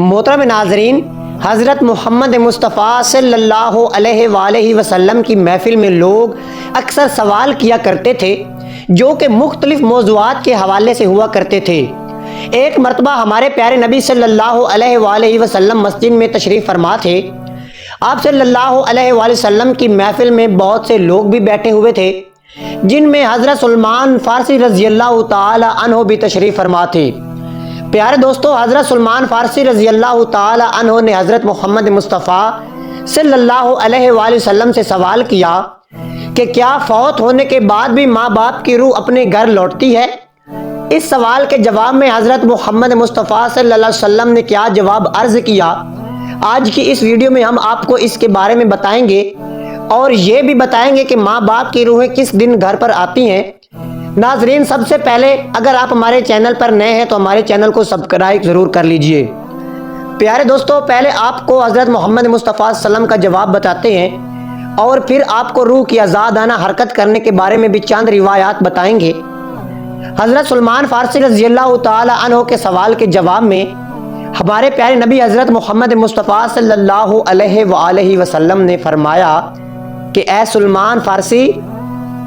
محترم ناظرین، حضرت محمد مصطفیٰ صلی اللہ علیہ وآلہ وسلم کی محفل میں لوگ اکثر سوال کیا کرتے تھے جو کہ مختلف موضوعات کے حوالے سے ہوا کرتے تھے۔ ایک مرتبہ ہمارے پیارے نبی صلی اللہ علیہ وآلہ وسلم مسجد میں تشریف فرما تھے۔ آپ صلی اللہ علیہ وآلہ وسلم کی محفل میں بہت سے لوگ بھی بیٹھے ہوئے تھے، جن میں حضرت سلمان فارسی رضی اللہ تعالی عنہ بھی تشریف فرما تھے۔ پیارے دوستو، حضرت سلمان فارسی رضی اللہ تعالی عنہ نے حضرت محمد مصطفیٰ صلی اللہ علیہ وآلہ وسلم سے سوال کیا کہ کیا فوت ہونے کے بعد بھی ماں باپ کی روح اپنے گھر لوٹتی ہے؟ اس سوال کے جواب میں حضرت محمد مصطفیٰ صلی اللہ علیہ وسلم نے کیا جواب عرض کیا، آج کی اس ویڈیو میں ہم آپ کو اس کے بارے میں بتائیں گے اور یہ بھی بتائیں گے کہ ماں باپ کی روحیں کس دن گھر پر آتی ہیں۔ ناظرین، سب سے پہلے اگر آپ ہمارے چینل پر نئے ہیں تو ہمارے چینل کو سبسکرائب ضرور کر لیجئے۔ پیارے دوستو، پہلے آپ کو حضرت محمد مصطفیٰ صلی اللہ علیہ وسلم کا جواب بتاتے ہیں اور پھر آپ کو روح کی آزادانہ حرکت کرنے کے بارے میں بھی چند روایات بتائیں گے۔ حضرت سلمان فارسی رضی اللہ تعالی عنہ کے سوال کے جواب میں ہمارے پیارے نبی حضرت محمد مصطفیٰ صلی اللہ علیہ وآلہ وسلم نے فرمایا کہ اے سلمان فارسی،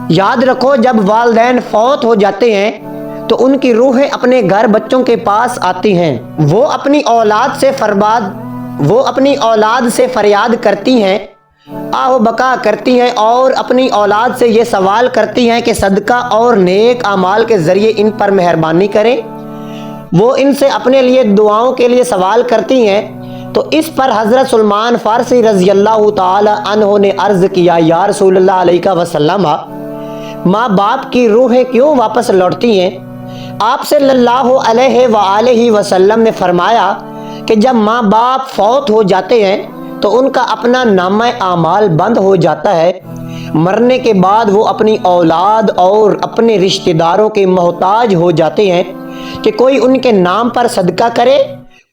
یاد رکھو جب والدین فوت ہو جاتے ہیں تو ان کی روحیں اپنے گھر بچوں کے پاس آتی ہیں۔ وہ اپنی اولاد سے فریاد کرتی ہیں، آہ و بکا کرتی ہیں اور اپنی اولاد سے یہ سوال کرتی ہیں کہ صدقہ اور نیک اعمال کے ذریعے ان پر مہربانی کریں۔ وہ ان سے اپنے لیے دعاؤں کے لیے سوال کرتی ہیں۔ تو اس پر حضرت سلمان فارسی رضی اللہ تعالی عنہ نے عرض کیا، یا رسول اللہ علیہ وسلم، ماں باپ کی روحیں کیوں واپس لوٹتی ہیں؟ آپ صلی اللہ علیہ وآلہ وسلم نے فرمایا کہ جب ماں باپ فوت ہو جاتے ہیں تو ان کا اپنا نامہ اعمال بند ہو جاتا ہے۔ مرنے کے بعد وہ اپنی اولاد اور اپنے رشتہ داروں کے محتاج ہو جاتے ہیں کہ کوئی ان کے نام پر صدقہ کرے،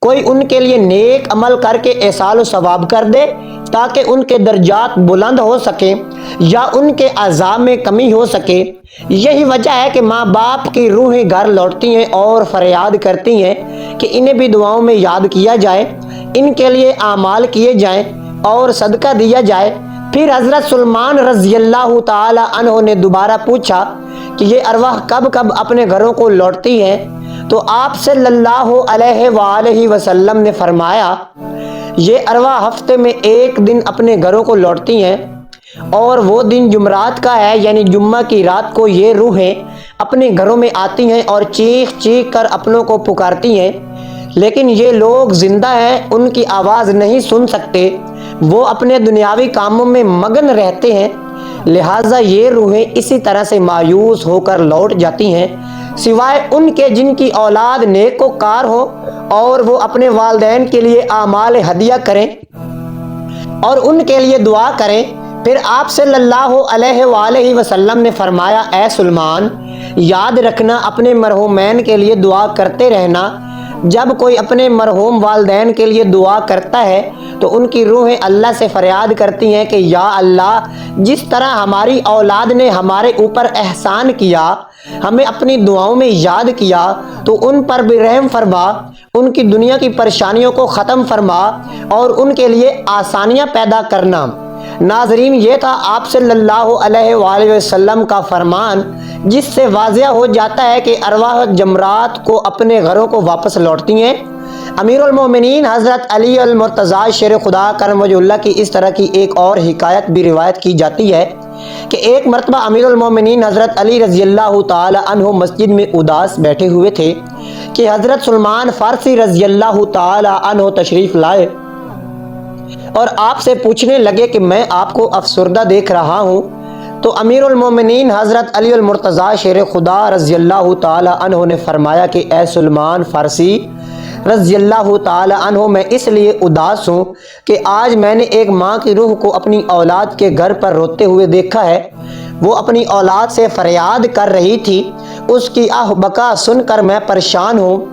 کوئی ان کے لیے نیک عمل کر کے احسان و ثواب کر دے تاکہ ان کے درجات بلند ہو سکیں یا ان کے عذاب میں کمی ہو سکے۔ یہی وجہ ہے کہ ماں باپ کی روحیں گھر لوٹتی ہیں اور فریاد کرتی ہیں کہ انہیں بھی دعاؤں میں یاد کیا جائے، ان کے لیے اعمال کیے جائیں اور صدقہ دیا جائے۔ پھر حضرت سلمان رضی اللہ تعالی عنہ نے دوبارہ پوچھا کہ یہ ارواح کب کب اپنے گھروں کو لوٹتی ہیں؟ تو آپ صلی اللہ علیہ وآلہ وسلم نے فرمایا، یہ ارواح ہفتے میں ایک دن اپنے گھروں کو لوٹتی ہیں اور وہ دن جمعرات کا ہے، یعنی جمعہ کی رات کو یہ روحیں اپنے گھروں میں آتی ہیں اور چیخ چیخ کر اپنوں کو پکارتی ہیں، لیکن یہ لوگ زندہ ہیں، ان کی آواز نہیں سن سکتے، وہ اپنے دنیاوی کاموں میں مگن رہتے ہیں، لہٰذا یہ روحیں اسی طرح سے مایوس ہو کر لوٹ جاتی ہیں، سوائے ان کے جن کی اولاد نیک و کار ہو اور وہ اپنے والدین کے لیے اعمال ہدیہ کریں اور ان کے لیے دعا کریں۔ پھر آپ صلی اللہ علیہ وآلہ وسلم نے فرمایا، اے سلمان، یاد رکھنا اپنے مرحومین کے لیے دعا کرتے رہنا۔ جب کوئی اپنے مرحوم والدین کے لیے دعا کرتا ہے تو ان کی روحیں اللہ سے فریاد کرتی ہیں کہ یا اللہ، جس طرح ہماری اولاد نے ہمارے اوپر احسان کیا، ہمیں اپنی دعاؤں میں یاد کیا، تو ان پر بھی رحم فرما، ان کی دنیا کی پریشانیوں کو ختم فرما اور ان کے لیے آسانیاں پیدا کرنا۔ ناظرین، یہ تھا آپ صلی اللہ علیہ وآلہ وسلم کا فرمان، جس سے واضح ہو جاتا ہے کہ ارواح جمرات کو اپنے گھروں کو واپس لوٹتی ہیں۔ امیر المومنین حضرت علی المرتضیٰ شیر خدا کرم وجہ اللہ کی اس طرح کی ایک اور حکایت بھی روایت کی جاتی ہے کہ ایک مرتبہ امیر المومنین حضرت علی رضی اللہ تعالی عنہ مسجد میں اداس بیٹھے ہوئے تھے کہ حضرت سلمان فارسی رضی اللہ تعالی عنہ تشریف لائے اور آپ سے پوچھنے لگے کہ میں آپ کو افسردہ دیکھ رہا ہوں۔ تو امیر المومنین حضرت علی المرتضیٰ شیر خدا رضی اللہ تعالی عنہ نے فرمایا کہ اے سلمان فارسی رضی اللہ تعالی عنہ، میں اس لیے اداس ہوں کہ آج میں نے ایک ماں کی روح کو اپنی اولاد کے گھر پر روتے ہوئے دیکھا ہے۔ وہ اپنی اولاد سے فریاد کر رہی تھی، اس کی آہ بکا سن کر میں پریشان ہوں۔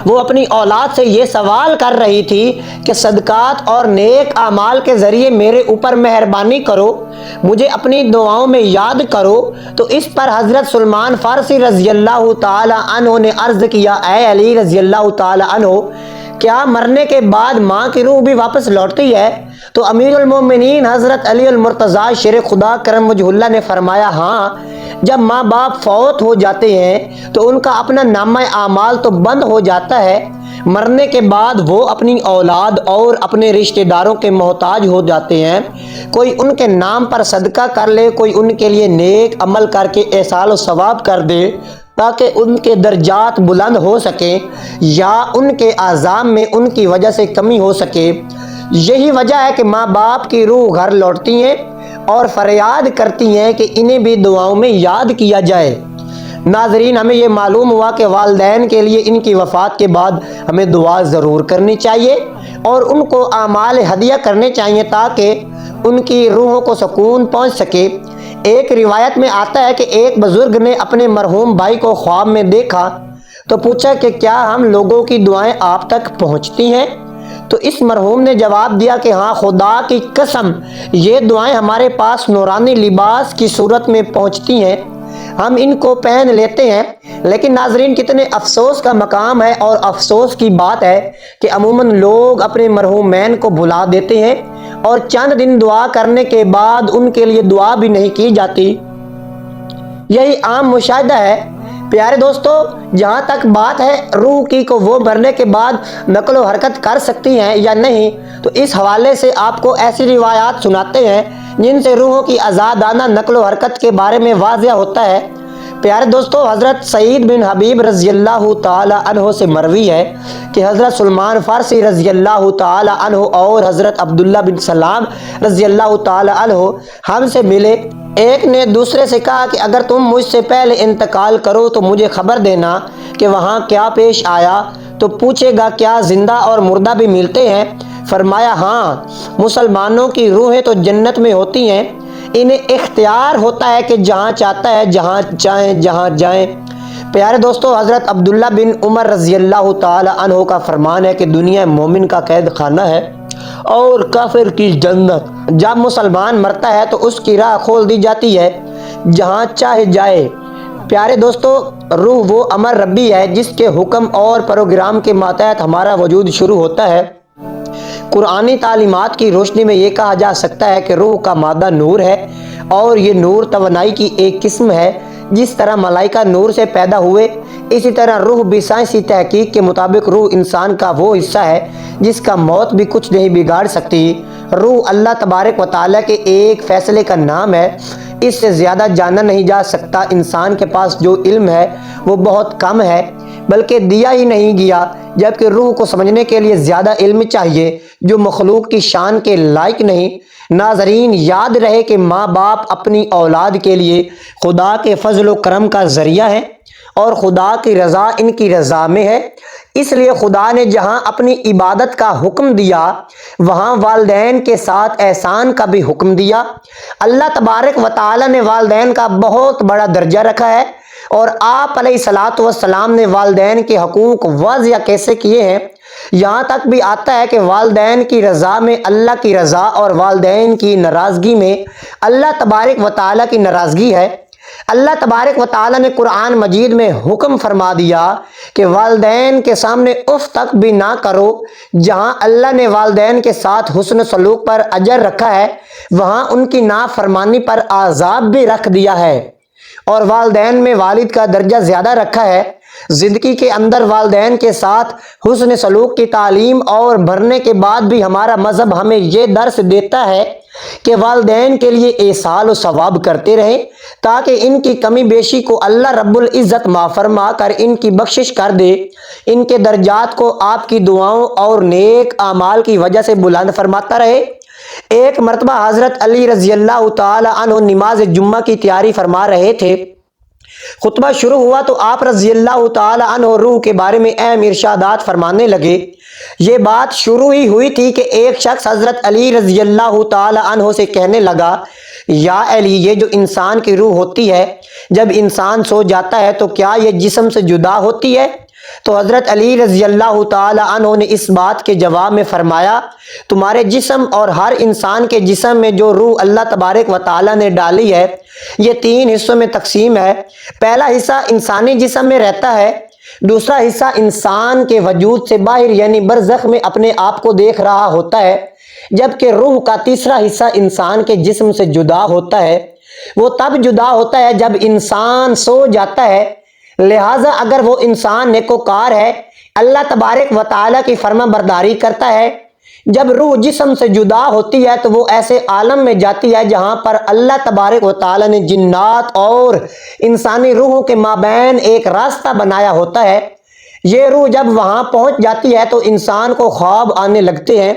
وہ اپنی اولاد سے یہ سوال کر رہی تھی کہ صدقات اور نیک اعمال کے ذریعے میرے اوپر مہربانی کرو، مجھے اپنی دعاؤں میں یاد کرو۔ تو اس پر حضرت سلمان فارسی رضی اللہ تعالی عنہ نے عرض کیا، اے علی رضی اللہ تعالی عنہ، کیا مرنے کے بعد ماں کی روح بھی واپس لوٹتی ہے؟ تو امیر المومنین حضرت علی المرتضیٰ شیر خدا کرم وجہ اللہ نے فرمایا ہاں، جب ماں باپ فوت ہو جاتے ہیں تو ان کا اپنا نامہ اعمال تو بند ہو جاتا ہے، مرنے کے بعد وہ اپنی اولاد اور اپنے رشتہ داروں کے محتاج ہو جاتے ہیں۔ کوئی ان کے نام پر صدقہ کر لے، کوئی ان کے لیے نیک عمل کر کے احسان و ثواب کر دے تاکہ ان کے درجات بلند ہو سکیں یا ان کے عذاب میں ان کی وجہ سے کمی ہو سکے۔ یہی وجہ ہے کہ ماں باپ کی روح گھر لوٹتی ہیں اور فریاد کرتی ہیں کہ انہیں بھی دعاؤں میں یاد کیا جائے۔ ناظرین، ہمیں یہ معلوم ہوا کہ والدین کے لیے ان کی وفات کے بعد ہمیں دعا ضرور کرنی چاہیے اور ان کو اعمال ہدیہ کرنے چاہیے تاکہ ان کی روحوں کو سکون پہنچ سکے۔ ایک روایت میں آتا ہے کہ ایک بزرگ نے اپنے مرحوم بھائی کو خواب میں دیکھا تو پوچھا کہ کیا ہم لوگوں کی دعائیں آپ تک پہنچتی ہیں؟ تو اس مرحوم نے جواب دیا کہ ہاں، خدا کی قسم یہ دعائیں ہمارے پاس نورانی لباس کی صورت میں پہنچتی ہیں، ہم ان کو پہن لیتے ہیں۔ لیکن ناظرین، کتنے افسوس کا مقام ہے اور افسوس کی بات ہے کہ عموماً لوگ اپنے مرحومین کو بھلا دیتے ہیں اور چند دن دعا کرنے کے بعد ان کے لیے دعا بھی نہیں کی جاتی۔ یہی عام مشاہدہ ہے۔ پیارے دوستو، جہاں تک بات ہے روح کی کو وہ مرنے کے بعد نقل و حرکت کر سکتی ہیں یا نہیں، تو اس حوالے سے آپ کو ایسی روایات سناتے ہیں جن سے روحوں کی آزادانہ نقل و حرکت کے بارے میں واضح ہوتا ہے۔ پیارے دوستو، حضرت سعید بن حبیب رضی اللہ تعالی عنہ سے مروی ہے کہ حضرت سلمان فارسی رضی اللہ تعالی عنہ اور حضرت عبداللہ بن سلام رضی اللہ تعالی عنہ ہم سے ملے۔ ایک نے دوسرے سے کہا کہ اگر تم مجھ سے پہلے انتقال کرو تو مجھے خبر دینا کہ وہاں کیا پیش آیا۔ تو پوچھے گا کیا زندہ اور مردہ بھی ملتے ہیں؟ فرمایا ہاں، مسلمانوں کی روحیں تو جنت میں ہوتی ہیں، انہیں اختیار ہوتا ہے کہ جہاں چاہتا ہے جہاں چاہیں جہاں جائیں۔ پیارے دوستو، حضرت عبداللہ بن عمر رضی اللہ تعالی عنہ کا فرمان ہے کہ دنیا مومن کا قید خانہ ہے اور کافر کی جنت۔ جب مسلمان مرتا ہے تو اس کی راہ کھول دی جاتی ہے جہاں چاہے جائے۔ پیارے دوستو، روح وہ امر ربی ہے جس کے حکم اور پروگرام کے ماتحت ہمارا وجود شروع ہوتا ہے۔ قرآنی تعلیمات کی روشنی میں یہ کہا جا سکتا ہے کہ روح کا مادہ نور ہے اور یہ نور توانائی کی ایک قسم ہے۔ جس طرح ملائکہ نور سے پیدا ہوئے، اسی طرح روح بھی سائنسی تحقیق کے مطابق روح انسان کا وہ حصہ ہے جس کا موت بھی کچھ نہیں بگاڑ سکتی۔ روح اللہ تبارک و تعالیٰ کے ایک فیصلے کا نام ہے، اس سے زیادہ جانا نہیں جا سکتا۔ انسان کے پاس جو علم ہے وہ بہت کم ہے، بلکہ دیا ہی نہیں گیا، جبکہ روح کو سمجھنے کے لیے زیادہ علم چاہیے جو مخلوق کی شان کے لائق نہیں۔ ناظرین، یاد رہے کہ ماں باپ اپنی اولاد کے لیے خدا کے فضل و کرم کا ذریعہ ہے اور خدا کی رضا ان کی رضا میں ہے۔ اس لیے خدا نے جہاں اپنی عبادت کا حکم دیا وہاں والدین کے ساتھ احسان کا بھی حکم دیا۔ اللہ تبارک و تعالی نے والدین کا بہت بڑا درجہ رکھا ہے اور آپ علیہ الصلوۃ والسلام نے والدین کے حقوق واضح کیسے کیے ہیں۔ یہاں تک بھی آتا ہے کہ والدین کی رضا میں اللہ کی رضا اور والدین کی ناراضگی میں اللہ تبارک و تعالیٰ کی ناراضگی ہے۔ اللہ تبارک و تعالیٰ نے قرآن مجید میں حکم فرما دیا کہ والدین کے سامنے اف تک بھی نہ کرو۔ جہاں اللہ نے والدین کے ساتھ حسن سلوک پر اجر رکھا ہے، وہاں ان کی نافرمانی پر عذاب بھی رکھ دیا ہے، اور والدین میں والد کا درجہ زیادہ رکھا ہے۔ زندگی کے اندر والدین کے ساتھ حسن سلوک کی تعلیم اور بھرنے کے بعد بھی ہمارا مذہب ہمیں یہ درس دیتا ہے کہ والدین کے لیے احسان و ثواب کرتے رہیں تاکہ ان کی کمی بیشی کو اللہ رب العزت معاف فرما کر ان کی بخشش کر دے، ان کے درجات کو آپ کی دعاؤں اور نیک اعمال کی وجہ سے بلند فرماتا رہے۔ ایک مرتبہ حضرت علی رضی اللہ تعالی عنہ نماز جمعہ کی تیاری فرما رہے تھے۔ خطبہ شروع ہوا تو آپ رضی اللہ تعالی عنہ روح کے بارے میں اہم ارشادات فرمانے لگے۔ یہ بات شروع ہی ہوئی تھی کہ ایک شخص حضرت علی رضی اللہ تعالی عنہ سے کہنے لگا، یا علی، یہ جو انسان کی روح ہوتی ہے جب انسان سو جاتا ہے تو کیا یہ جسم سے جدا ہوتی ہے؟ تو حضرت علی رضی اللہ تعالی عنہ نے اس بات کے جواب میں فرمایا، تمہارے جسم اور ہر انسان کے جسم میں جو روح اللہ تبارک و تعالی نے ڈالی ہے یہ 3 حصوں میں تقسیم ہے۔ پہلا حصہ انسانی جسم میں رہتا ہے، دوسرا حصہ انسان کے وجود سے باہر یعنی برزخ میں اپنے آپ کو دیکھ رہا ہوتا ہے، جبکہ روح کا تیسرا حصہ انسان کے جسم سے جدا ہوتا ہے۔ وہ تب جدا ہوتا ہے جب انسان سو جاتا ہے۔ لہٰذا اگر وہ انسان نیکوکار ہے، اللہ تبارک و تعالیٰ کی فرما برداری کرتا ہے، جب روح جسم سے جدا ہوتی ہے تو وہ ایسے عالم میں جاتی ہے جہاں پر اللہ تبارک و تعالیٰ نے جنات اور انسانی روحوں کے مابین ایک راستہ بنایا ہوتا ہے۔ یہ روح جب وہاں پہنچ جاتی ہے تو انسان کو خواب آنے لگتے ہیں۔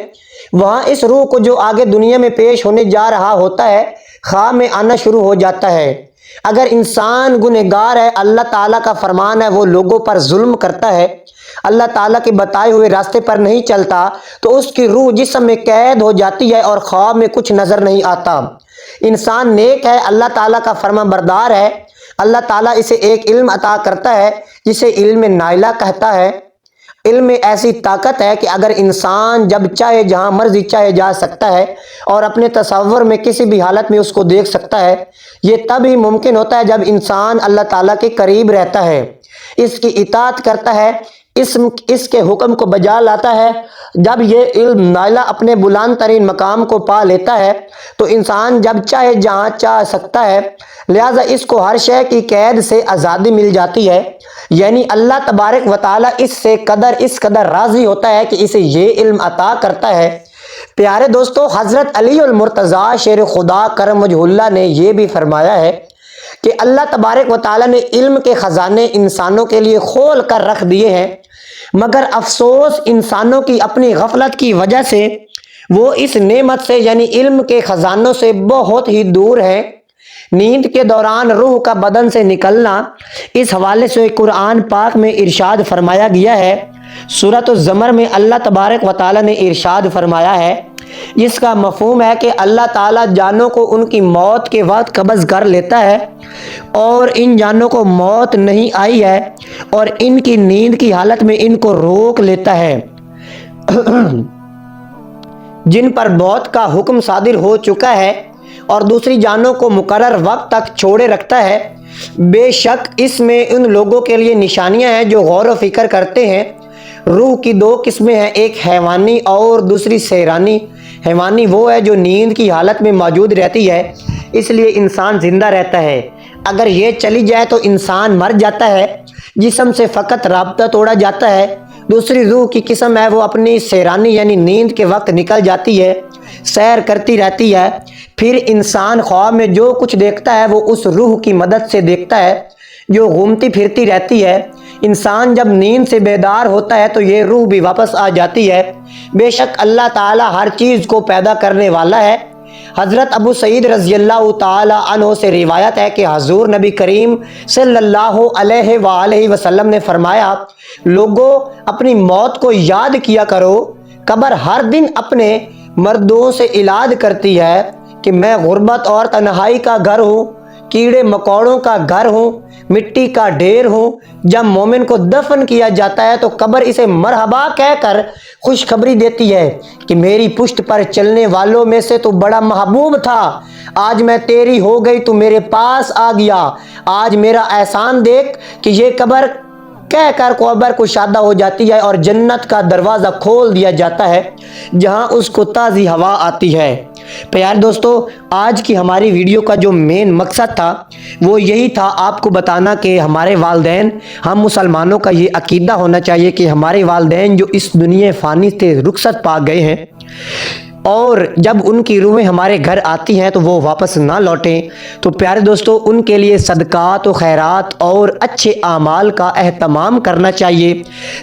وہاں اس روح کو جو آگے دنیا میں پیش ہونے جا رہا ہوتا ہے خواب میں آنا شروع ہو جاتا ہے۔ اگر انسان گنہگار ہے، اللہ تعالیٰ کا فرمان ہے وہ لوگوں پر ظلم کرتا ہے، اللہ تعالیٰ کے بتائے ہوئے راستے پر نہیں چلتا، تو اس کی روح جسم میں قید ہو جاتی ہے اور خواب میں کچھ نظر نہیں آتا۔ انسان نیک ہے، اللہ تعالیٰ کا فرما بردار ہے، اللہ تعالیٰ اسے ایک علم عطا کرتا ہے جسے علم نائلہ کہتا ہے۔ علم میں ایسی طاقت ہے کہ اگر انسان جب چاہے جہاں مرضی چاہے جا سکتا ہے اور اپنے تصور میں کسی بھی حالت میں اس کو دیکھ سکتا ہے۔ یہ تب ہی ممکن ہوتا ہے جب انسان اللہ تعالیٰ کے قریب رہتا ہے، اس کی اطاعت کرتا ہے، اس کے حکم کو بجا لاتا ہے۔ جب یہ علم نائلہ اپنے بلند ترین مقام کو پا لیتا ہے تو انسان جب چاہے جہاں چاہ سکتا ہے، لہٰذا اس کو ہر شے کی قید سے آزادی مل جاتی ہے۔ یعنی اللہ تبارک و تعالیٰ اس قدر راضی ہوتا ہے کہ اسے یہ علم عطا کرتا ہے۔ پیارے دوستو، حضرت علی المرتضیٰ شیر خدا کرم وجہ اللہ نے یہ بھی فرمایا ہے کہ اللہ تبارک و تعالیٰ نے علم کے خزانے انسانوں کے لیے کھول کر رکھ دیے ہیں، مگر افسوس انسانوں کی اپنی غفلت کی وجہ سے وہ اس نعمت سے یعنی علم کے خزانوں سے بہت ہی دور ہیں۔ نیند کے دوران روح کا بدن سے نکلنا، اس حوالے سے قرآن پاک میں ارشاد فرمایا گیا ہے۔ سورۃ الزمر میں اللہ تبارک و تعالیٰ نے ارشاد فرمایا ہے، جس کا مفہوم ہے کہ اللہ تعالیٰ جانوں کو ان کی موت کے وقت قبض کر لیتا ہے، اور ان جانوں کو موت نہیں آئی ہے اور ان کی نیند کی حالت میں ان کو روک لیتا ہے جن پر موت کا حکم صادر ہو چکا ہے، اور دوسری جانوں کو مقرر وقت تک چھوڑے رکھتا ہے۔ بے شک اس میں ان لوگوں کے لیے نشانیاں ہیں جو غور و فکر کرتے ہیں۔ روح کی دو قسمیں ہیں، ایک حیوانی اور دوسری سیرانی۔ حیوانی وہ ہے جو نیند کی حالت میں موجود رہتی ہے، اس لیے انسان زندہ رہتا ہے۔ اگر یہ چلی جائے تو انسان مر جاتا ہے، جسم سے فقط رابطہ توڑا جاتا ہے۔ دوسری روح کی قسم ہے وہ اپنی سیرانی یعنی نیند کے وقت نکل جاتی ہے، سیر کرتی رہتی ہے۔ پھر انسان خواب میں جو کچھ دیکھتا ہے وہ اس روح کی مدد سے دیکھتا ہے جو گھومتی پھرتی رہتی ہے۔ انسان جب نیند سے بیدار ہوتا ہے تو یہ روح بھی واپس آ جاتی ہے۔ بے شک اللہ تعالیٰ ہر چیز کو پیدا کرنے والا ہے۔ حضرت ابو سعید رضی اللہ تعالی عنہ سے روایت ہے کہ حضور نبی کریم صلی اللہ علیہ وآلہ وسلم نے فرمایا، لوگوں اپنی موت کو یاد کیا کرو، قبر ہر دن اپنے مردوں سے اعلان کرتی ہے کہ میں غربت اور تنہائی کا گھر ہوں، کیڑے مکوڑوں کا گھر ہوں، مٹی کا ڈھیر ہوں۔ جب مومن کو دفن کیا جاتا ہے تو قبر اسے مرحبا کہہ کر خوشخبری دیتی ہے کہ میری پشت پر چلنے والوں میں سے تو بڑا محبوب تھا، آج میں تیری ہو گئی تو میرے پاس آ گیا، آج میرا احسان دیکھ۔ کہ یہ قبر کہہ کر قبر کشادہ ہو جاتی ہے اور جنت کا دروازہ کھول دیا جاتا ہے جہاں اس کو تازی ہوا آتی ہے۔ پیارے دوستو، آج کی ہماری ویڈیو کا جو مین مقصد تھا وہ یہی تھا، آپ کو بتانا کہ ہمارے والدین، ہم مسلمانوں کا یہ عقیدہ ہونا چاہیے کہ ہمارے والدین جو اس دنیا فانی سے رخصت پا گئے ہیں اور جب ان کی روحیں ہمارے گھر آتی ہیں تو وہ واپس نہ لوٹیں۔ تو پیارے دوستو، ان کے لیے صدقات و خیرات اور اچھے اعمال کا اہتمام کرنا چاہیے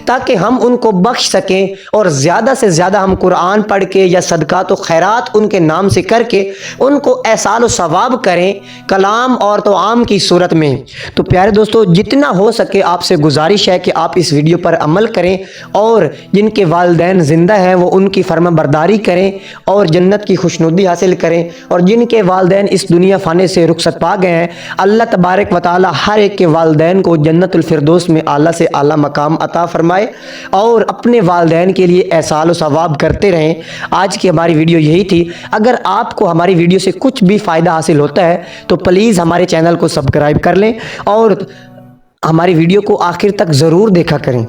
تاکہ ہم ان کو بخش سکیں، اور زیادہ سے زیادہ ہم قرآن پڑھ کے یا صدقات و خیرات ان کے نام سے کر کے ان کو احسان و ثواب کریں، کلام اور توام کی صورت میں۔ تو پیارے دوستو، جتنا ہو سکے آپ سے گزارش ہے کہ آپ اس ویڈیو پر عمل کریں، اور جن کے والدین زندہ ہیں وہ ان کی فرما برداری کریں اور جنت کی خوشنودی حاصل کریں، اور جن کے والدین اس دنیا فانی سے رخصت پا گئے ہیں اللہ تبارک و تعالی ہر ایک کے والدین کو جنت الفردوس میں اعلیٰ سے اعلیٰ مقام عطا فرمائے، اور اپنے والدین کے لیے احسان و ثواب کرتے رہیں۔ آج کی ہماری ویڈیو یہی تھی۔ اگر آپ کو ہماری ویڈیو سے کچھ بھی فائدہ حاصل ہوتا ہے تو پلیز ہمارے چینل کو سبسکرائب کر لیں اور ہماری ویڈیو کو آخر تک ضرور دیکھا کریں۔